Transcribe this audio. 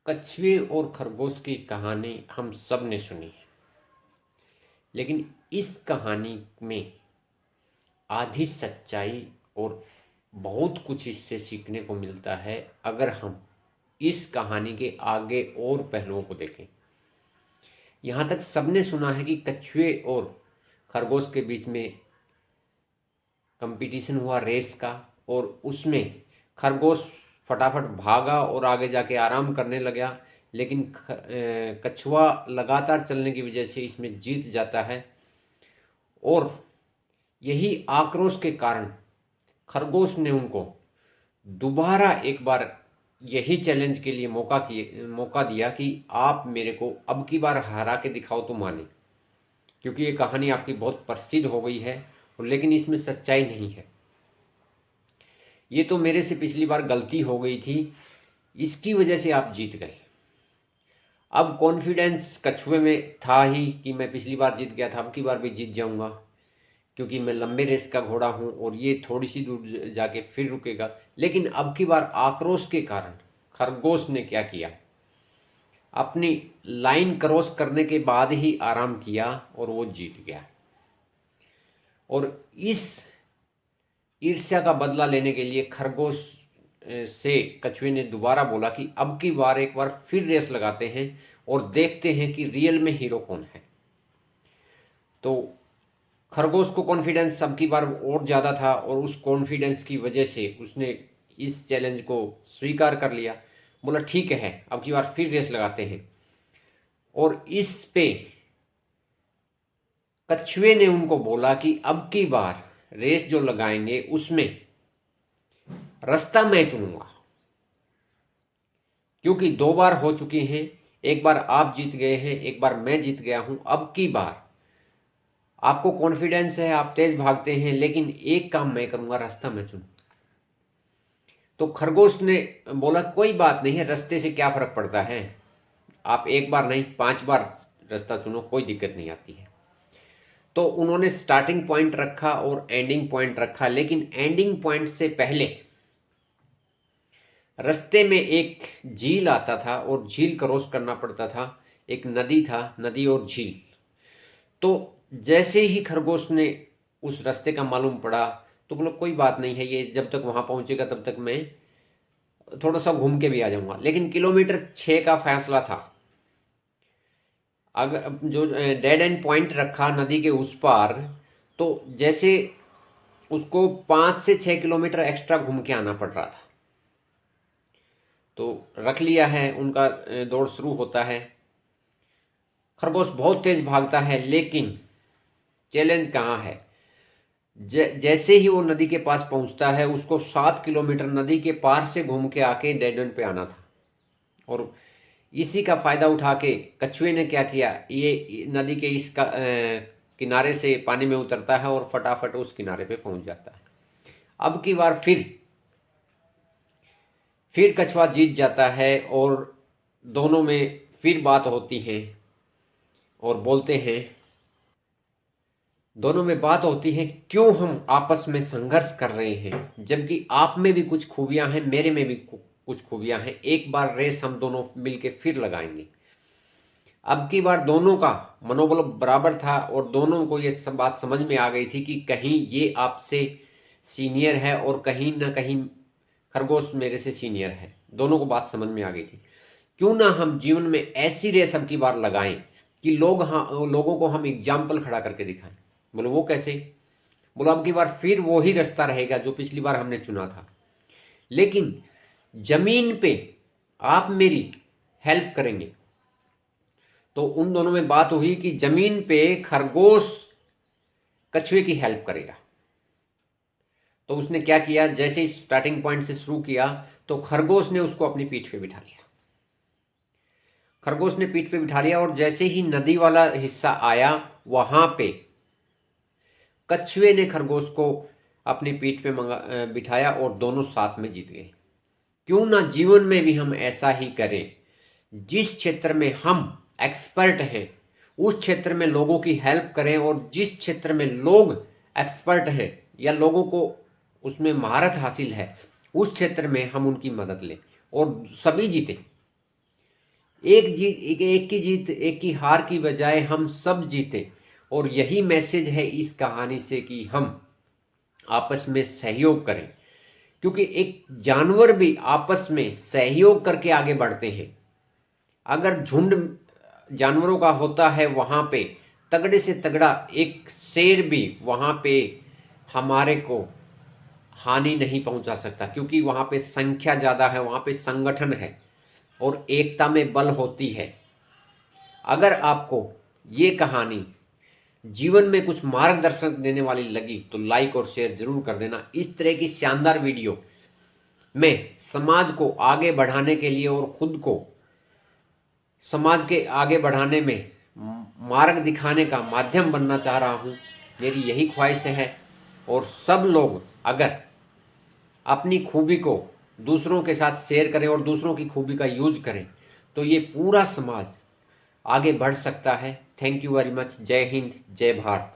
कछुए और खरगोश की कहानी हम सब ने सुनी है, लेकिन इस कहानी में आधी सच्चाई और बहुत कुछ इससे सीखने को मिलता है अगर हम इस कहानी के आगे और पहलुओं को देखें। यहाँ तक सबने सुना है कि कछुए और खरगोश के बीच में कंपटीशन हुआ रेस का, और उसमें खरगोश फटाफट भागा और आगे जाके आराम करने लगा, लेकिन कछुआ लगातार चलने की वजह से इसमें जीत जाता है। और यही आक्रोश के कारण खरगोश ने उनको दोबारा एक बार यही चैलेंज के लिए मौका दिया कि आप मेरे को अब की बार हरा के दिखाओ तो माने, क्योंकि ये कहानी आपकी बहुत प्रसिद्ध हो गई है, लेकिन इसमें सच्चाई नहीं है। ये तो मेरे से पिछली बार गलती हो गई थी, इसकी वजह से आप जीत गए। अब कॉन्फिडेंस कछुए में था ही कि मैं पिछली बार जीत गया था, अब की बार भी जीत जाऊंगा, क्योंकि मैं लंबे रेस का घोड़ा हूं और ये थोड़ी सी दूर जाके फिर रुकेगा। लेकिन अब की बार आक्रोश के कारण खरगोश ने क्या किया, अपनी लाइन क्रॉस करने के बाद ही आराम किया और वो जीत गया। और इस ईर्ष्या का बदला लेने के लिए खरगोश से कछुए ने दोबारा बोला कि अब की बार एक बार फिर रेस लगाते हैं और देखते हैं कि रियल में हीरो कौन है। तो खरगोश को कॉन्फिडेंस अब की बार और ज़्यादा था, और उस कॉन्फिडेंस की वजह से उसने इस चैलेंज को स्वीकार कर लिया। बोला ठीक है, अब की बार फिर रेस लगाते हैं। और इस पे कछुए ने उनको बोला कि अब की बार रेस जो लगाएंगे उसमें रास्ता मैं चुनूंगा, क्योंकि 2 बार हो चुकी हैं, एक बार आप जीत गए हैं, एक बार मैं जीत गया हूं। अब की बार आपको कॉन्फिडेंस है, आप तेज भागते हैं, लेकिन एक काम मैं करूंगा, रास्ता मैं चुनूंगा। तो खरगोश ने बोला कोई बात नहीं है, रास्ते से क्या फर्क पड़ता है, आप एक बार नहीं 5 बार रास्ता चुनो, कोई दिक्कत नहीं आती है। तो उन्होंने स्टार्टिंग पॉइंट रखा और एंडिंग पॉइंट रखा, लेकिन एंडिंग पॉइंट से पहले रास्ते में एक झील आता था और झील क्रॉस करना पड़ता था। एक नदी था, नदी और झील। तो जैसे ही खरगोश ने उस रास्ते का मालूम पड़ा तो बोला कोई बात नहीं है, ये जब तक वहां पहुंचेगा तब तक मैं थोड़ा सा घूम के भी आ जाऊंगा। लेकिन किलोमीटर 6 का फैसला था। अगर जो डेड एंड पॉइंट रखा नदी के उस पार, तो जैसे उसको 5 से 6 किलोमीटर एक्स्ट्रा घूम के आना पड़ रहा था। तो रख लिया है, उनका दौड़ शुरू होता है। खरगोश बहुत तेज भागता है, लेकिन चैलेंज कहाँ है, जैसे ही वो नदी के पास पहुंचता है उसको 7 किलोमीटर नदी के पार से घूम के आके डेड एंड पे आना था। और इसी का फायदा उठा के कछुए ने क्या किया, ये नदी के इस किनारे से पानी में उतरता है और फटाफट उस किनारे पे पहुंच जाता है। अब की बार फिर कछुआ जीत जाता है, और दोनों में फिर बात होती है और बोलते हैं, दोनों में बात होती है क्यों हम आपस में संघर्ष कर रहे हैं, जबकि आप में भी कुछ खूबियां हैं, मेरे में भी कुछ खूबियां हैं। एक बार रेस हम दोनों मिलके फिर लगाएंगे। अब की बार दोनों का मनोबल बराबर था और दोनों को ये सब बात समझ में आ गई थी कि कहीं ये आपसे सीनियर है और कहीं ना कहीं खरगोश मेरे से सीनियर है। दोनों को बात समझ में आ गई थी। क्यों ना हम जीवन में ऐसी रेस अब की बार लगाएं कि लोगों को हम एग्जाम्पल खड़ा करके दिखाएं। बोले वो कैसे? बोलो अब की बार फिर वो ही रास्ता रहेगा जो पिछली बार हमने चुना था, लेकिन जमीन पे आप मेरी हेल्प करेंगे। तो उन दोनों में बात हुई कि जमीन पे खरगोश कछुए की हेल्प करेगा। तो उसने क्या किया, जैसे ही स्टार्टिंग पॉइंट से शुरू किया तो खरगोश ने उसको अपनी पीठ पे बिठा लिया। खरगोश ने पीठ पे बिठा लिया और जैसे ही नदी वाला हिस्सा आया वहां पे कछुए ने खरगोश को अपनी पीठ पे बिठाया और दोनों साथ में जीत गए। क्यों ना जीवन में भी हम ऐसा ही करें, जिस क्षेत्र में हम एक्सपर्ट हैं उस क्षेत्र में लोगों की हेल्प करें, और जिस क्षेत्र में लोग एक्सपर्ट हैं या लोगों को उसमें महारत हासिल है उस क्षेत्र में हम उनकी मदद लें और सभी जीते। एक की जीत, एक की हार की बजाय हम सब जीते। और यही मैसेज है इस कहानी से कि हम आपस में सहयोग करें, क्योंकि एक जानवर भी आपस में सहयोग करके आगे बढ़ते हैं। अगर झुंड जानवरों का होता है वहां पे, तगड़े से तगड़ा एक शेर भी वहां पे हमारे को हानि नहीं पहुंचा सकता, क्योंकि वहां पे संख्या ज्यादा है, वहां पे संगठन है और एकता में बल होती है। अगर आपको ये कहानी जीवन में कुछ मार्गदर्शन देने वाली लगी तो लाइक और शेयर जरूर कर देना। इस तरह की शानदार वीडियो मैं समाज को आगे बढ़ाने के लिए और खुद को समाज के आगे बढ़ाने में मार्ग दिखाने का माध्यम बनना चाह रहा हूँ। मेरी यही ख्वाहिश है। और सब लोग अगर अपनी खूबी को दूसरों के साथ शेयर करें और दूसरों की खूबी का यूज करें तो ये पूरा समाज आगे बढ़ सकता है। Thank you very much. जय हिंद, जय भारत।